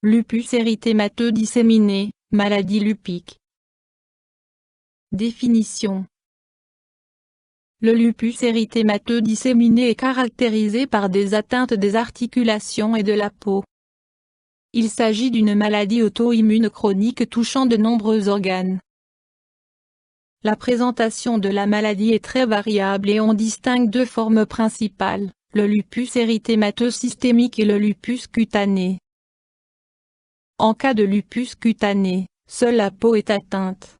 Lupus érythémateux disséminé, maladie lupique. Définition. Le lupus érythémateux disséminé est caractérisé par des atteintes des articulations et de la peau. Il s'agit d'une maladie auto-immune chronique touchant de nombreux organes. La présentation de la maladie est très variable et on distingue deux formes principales, le lupus érythémateux systémique et le lupus cutané. En cas de lupus cutané, seule la peau est atteinte.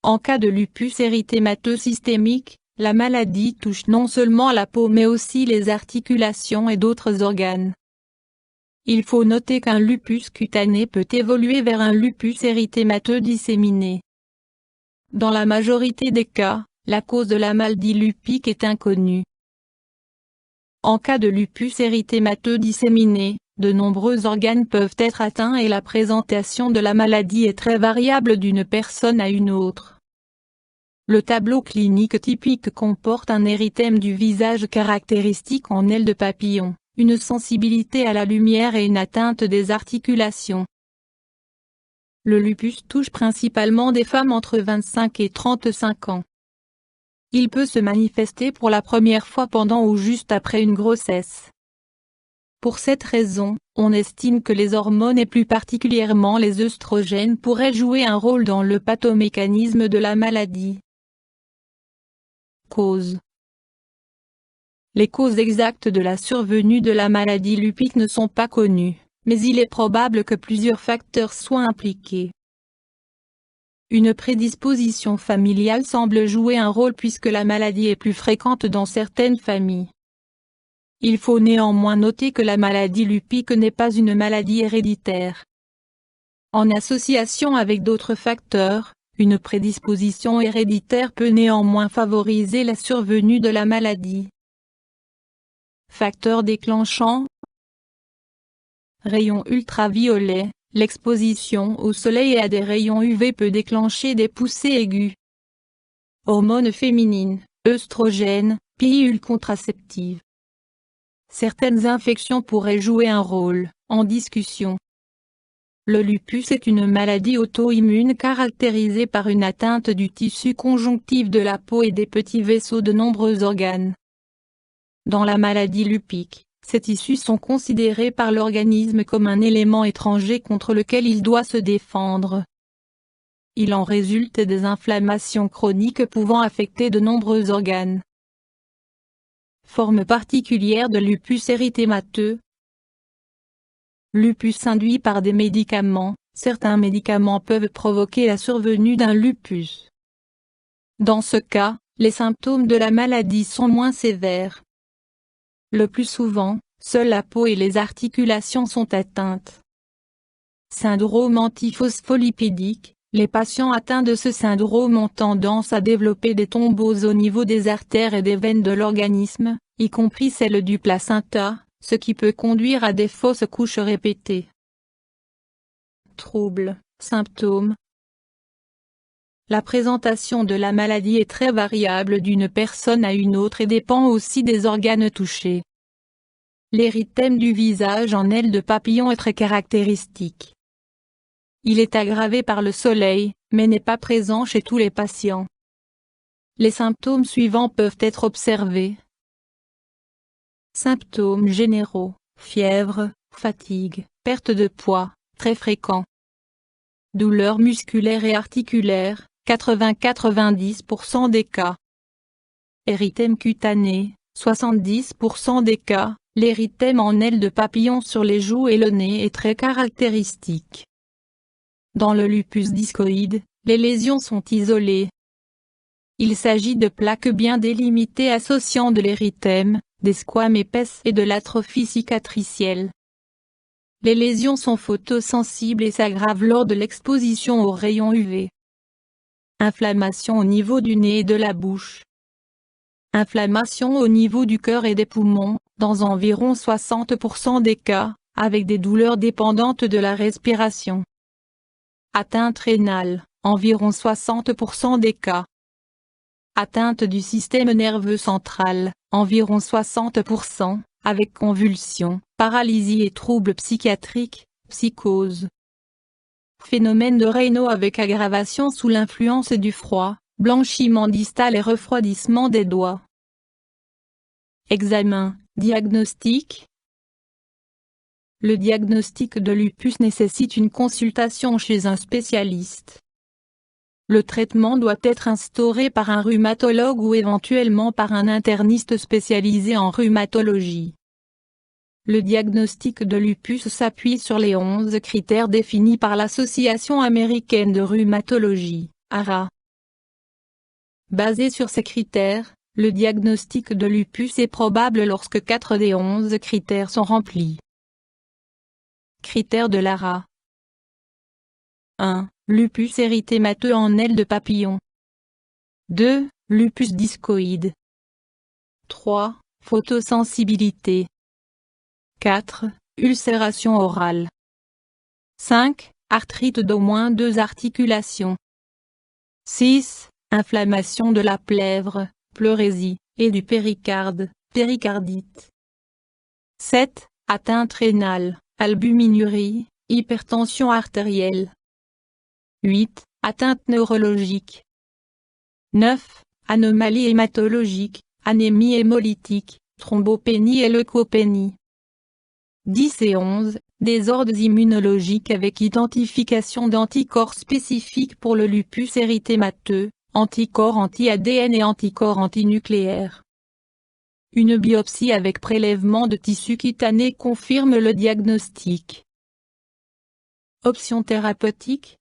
En cas de lupus érythémateux systémique, la maladie touche non seulement la peau mais aussi les articulations et d'autres organes. Il faut noter qu'un lupus cutané peut évoluer vers un lupus érythémateux disséminé. Dans la majorité des cas, la cause de la maladie lupique est inconnue. En cas de lupus érythémateux disséminé, de nombreux organes peuvent être atteints et la présentation de la maladie est très variable d'une personne à une autre. Le tableau clinique typique comporte un érythème du visage caractéristique en aile de papillon, une sensibilité à la lumière et une atteinte des articulations. Le lupus touche principalement des femmes entre 25 et 35 ans. Il peut se manifester pour la première fois pendant ou juste après une grossesse. Pour cette raison, on estime que les hormones et plus particulièrement les œstrogènes pourraient jouer un rôle dans le pathomécanisme de la maladie. Causes. Les causes exactes de la survenue de la maladie lupique ne sont pas connues, mais il est probable que plusieurs facteurs soient impliqués. Une prédisposition familiale semble jouer un rôle puisque la maladie est plus fréquente dans certaines familles. Il faut néanmoins noter que la maladie lupique n'est pas une maladie héréditaire. En association avec d'autres facteurs, une prédisposition héréditaire peut néanmoins favoriser la survenue de la maladie. Facteurs déclenchants. Rayons ultraviolets. L'exposition au soleil et à des rayons UV peut déclencher des poussées aiguës. Hormones féminines, œstrogènes, pilules contraceptives. Certaines infections pourraient jouer un rôle, en discussion. Le lupus est une maladie auto-immune caractérisée par une atteinte du tissu conjonctif de la peau et des petits vaisseaux de nombreux organes. Dans la maladie lupique, ces tissus sont considérés par l'organisme comme un élément étranger contre lequel il doit se défendre. Il en résulte des inflammations chroniques pouvant affecter de nombreux organes. Forme particulière de lupus érythémateux. Lupus induit par des médicaments. Certains médicaments peuvent provoquer la survenue d'un lupus. Dans ce cas, les symptômes de la maladie sont moins sévères. Le plus souvent, seule la peau et les articulations sont atteintes. Syndrome antiphospholipidique. Les patients atteints de ce syndrome ont tendance à développer des thromboses au niveau des artères et des veines de l'organisme, y compris celles du placenta, ce qui peut conduire à des fausses couches répétées. Troubles, symptômes. La présentation de la maladie est très variable d'une personne à une autre et dépend aussi des organes touchés. L'érythème du visage en aile de papillon est très caractéristique. Il est aggravé par le soleil, mais n'est pas présent chez tous les patients. Les symptômes suivants peuvent être observés. Symptômes généraux, fièvre, fatigue, perte de poids, très fréquent. Douleurs musculaires et articulaires, 80-90% des cas. Érythème cutané, 70% des cas. L'érythème en aile de papillon sur les joues et le nez est très caractéristique. Dans le lupus discoïde, les lésions sont isolées. Il s'agit de plaques bien délimitées associant de l'érythème, des squames épaisses et de l'atrophie cicatricielle. Les lésions sont photosensibles et s'aggravent lors de l'exposition aux rayons UV. Inflammation au niveau du nez et de la bouche. Inflammation au niveau du cœur et des poumons, dans environ 60% des cas, avec des douleurs dépendantes de la respiration. Atteinte rénale, environ 60% des cas. Atteinte du système nerveux central, environ 60%, avec convulsions, paralysie et troubles psychiatriques, psychose. Phénomène de Raynaud avec aggravation sous l'influence du froid, blanchiment distal et refroidissement des doigts. Examen, diagnostic. Le diagnostic de lupus nécessite une consultation chez un spécialiste. Le traitement doit être instauré par un rhumatologue ou éventuellement par un interniste spécialisé en rhumatologie. Le diagnostic de lupus s'appuie sur les 11 critères définis par l'Association américaine de rhumatologie, ARA. Basé sur ces critères, le diagnostic de lupus est probable lorsque 4 des 11 critères sont remplis. Critères de l'ARA. 1. Lupus érythémateux en aile de papillon. 2. Lupus discoïde. 3. Photosensibilité. 4. Ulcération orale. 5. Arthrite d'au moins 2 articulations. 6. Inflammation de la plèvre, pleurésie, et du péricarde, péricardite. 7. Atteinte rénale, albuminurie, hypertension artérielle. 8. Atteinte neurologique. 9. Anomalie hématologique, anémie hémolytique, thrombopénie et leucopénie. 10 et 11. Désordres immunologiques avec identification d'anticorps spécifiques pour le lupus érythémateux, anticorps anti-ADN et anticorps antinucléaires. Une biopsie avec prélèvement de tissu cutané confirme le diagnostic. Options thérapeutiques.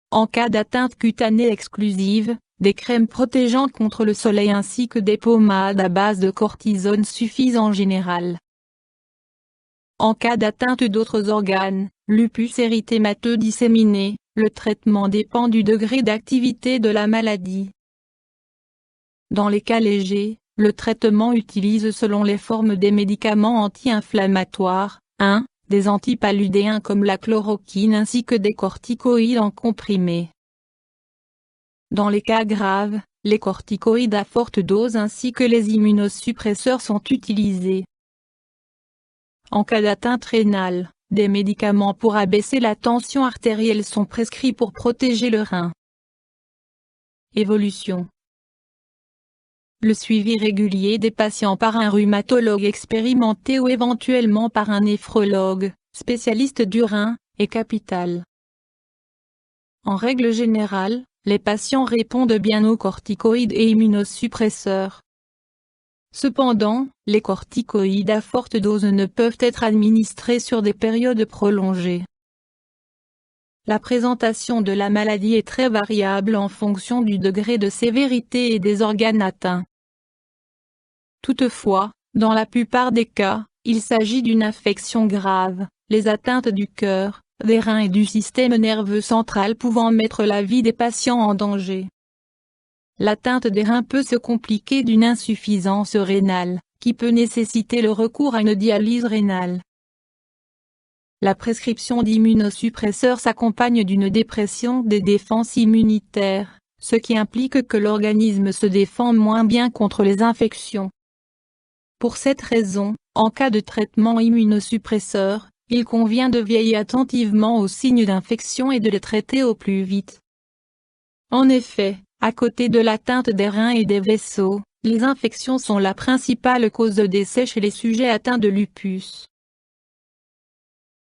En cas d'atteinte cutanée exclusive, des crèmes protégeant contre le soleil ainsi que des pommades à base de cortisone suffisent en général. En cas d'atteinte d'autres organes, lupus érythémateux disséminé, le traitement dépend du degré d'activité de la maladie. Dans les cas légers, le traitement utilise selon les formes des médicaments anti-inflammatoires, 1. Des antipaludéens comme la chloroquine ainsi que des corticoïdes en comprimé. Dans les cas graves, les corticoïdes à forte dose ainsi que les immunosuppresseurs sont utilisés. En cas d'atteinte rénale, des médicaments pour abaisser la tension artérielle sont prescrits pour protéger le rein. Évolution. Le suivi régulier des patients par un rhumatologue expérimenté ou éventuellement par un néphrologue, spécialiste du rein, est capital. En règle générale, les patients répondent bien aux corticoïdes et immunosuppresseurs. Cependant, les corticoïdes à forte dose ne peuvent être administrés sur des périodes prolongées. La présentation de la maladie est très variable en fonction du degré de sévérité et des organes atteints. Toutefois, dans la plupart des cas, il s'agit d'une infection grave, les atteintes du cœur, des reins et du système nerveux central pouvant mettre la vie des patients en danger. L'atteinte des reins peut se compliquer d'une insuffisance rénale, qui peut nécessiter le recours à une dialyse rénale. La prescription d'immunosuppresseurs s'accompagne d'une dépression des défenses immunitaires, ce qui implique que l'organisme se défend moins bien contre les infections. Pour cette raison, en cas de traitement immunosuppresseur, il convient de veiller attentivement aux signes d'infection et de les traiter au plus vite. En effet, à côté de l'atteinte des reins et des vaisseaux, les infections sont la principale cause de décès chez les sujets atteints de lupus.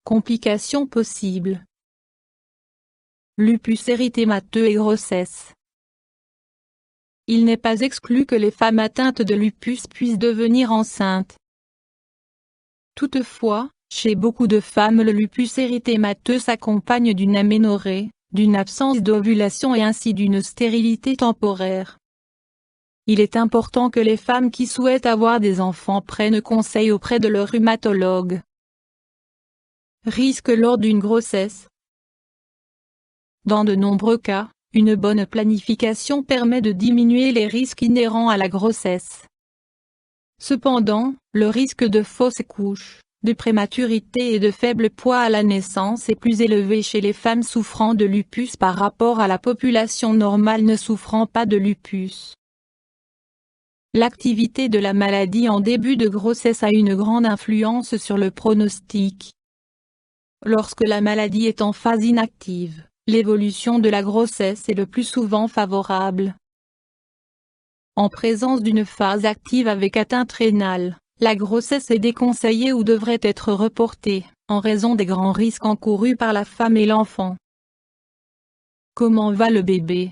Complications possibles. Lupus érythémateux et grossesse. Il n'est pas exclu que les femmes atteintes de lupus puissent devenir enceintes. Toutefois, chez beaucoup de femmes le lupus érythémateux s'accompagne d'une aménorrhée, d'une absence d'ovulation et ainsi d'une stérilité temporaire. Il est important que les femmes qui souhaitent avoir des enfants prennent conseil auprès de leur rhumatologue. Risques lors d'une grossesse. Dans de nombreux cas, une bonne planification permet de diminuer les risques inhérents à la grossesse. Cependant, le risque de fausse couche, de prématurité et de faible poids à la naissance est plus élevé chez les femmes souffrant de lupus par rapport à la population normale ne souffrant pas de lupus. L'activité de la maladie en début de grossesse a une grande influence sur le pronostic. Lorsque la maladie est en phase inactive, l'évolution de la grossesse est le plus souvent favorable. En présence d'une phase active avec atteinte rénale, la grossesse est déconseillée ou devrait être reportée, en raison des grands risques encourus par la femme et l'enfant. Comment va le bébé?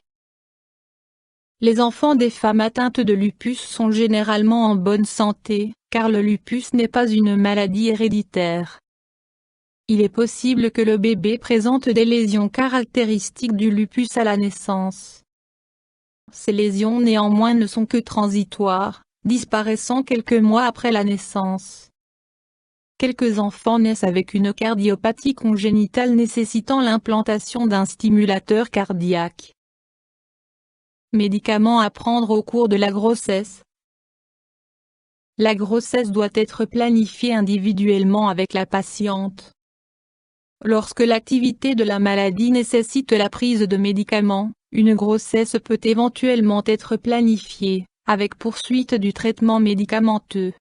Les enfants des femmes atteintes de lupus sont généralement en bonne santé, car le lupus n'est pas une maladie héréditaire. Il est possible que le bébé présente des lésions caractéristiques du lupus à la naissance. Ces lésions néanmoins ne sont que transitoires, disparaissant quelques mois après la naissance. Quelques enfants naissent avec une cardiopathie congénitale nécessitant l'implantation d'un stimulateur cardiaque. Médicaments à prendre au cours de la grossesse. La grossesse doit être planifiée individuellement avec la patiente. Lorsque l'activité de la maladie nécessite la prise de médicaments, une grossesse peut éventuellement être planifiée, avec poursuite du traitement médicamenteux.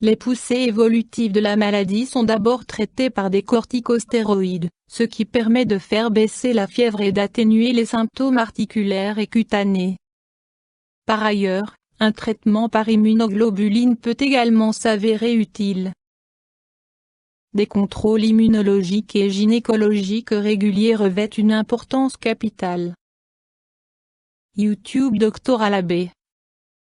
Les poussées évolutives de la maladie sont d'abord traitées par des corticostéroïdes, ce qui permet de faire baisser la fièvre et d'atténuer les symptômes articulaires et cutanés. Par ailleurs, un traitement par immunoglobuline peut également s'avérer utile. Des contrôles immunologiques et gynécologiques réguliers revêtent une importance capitale. YouTube Dr Alabé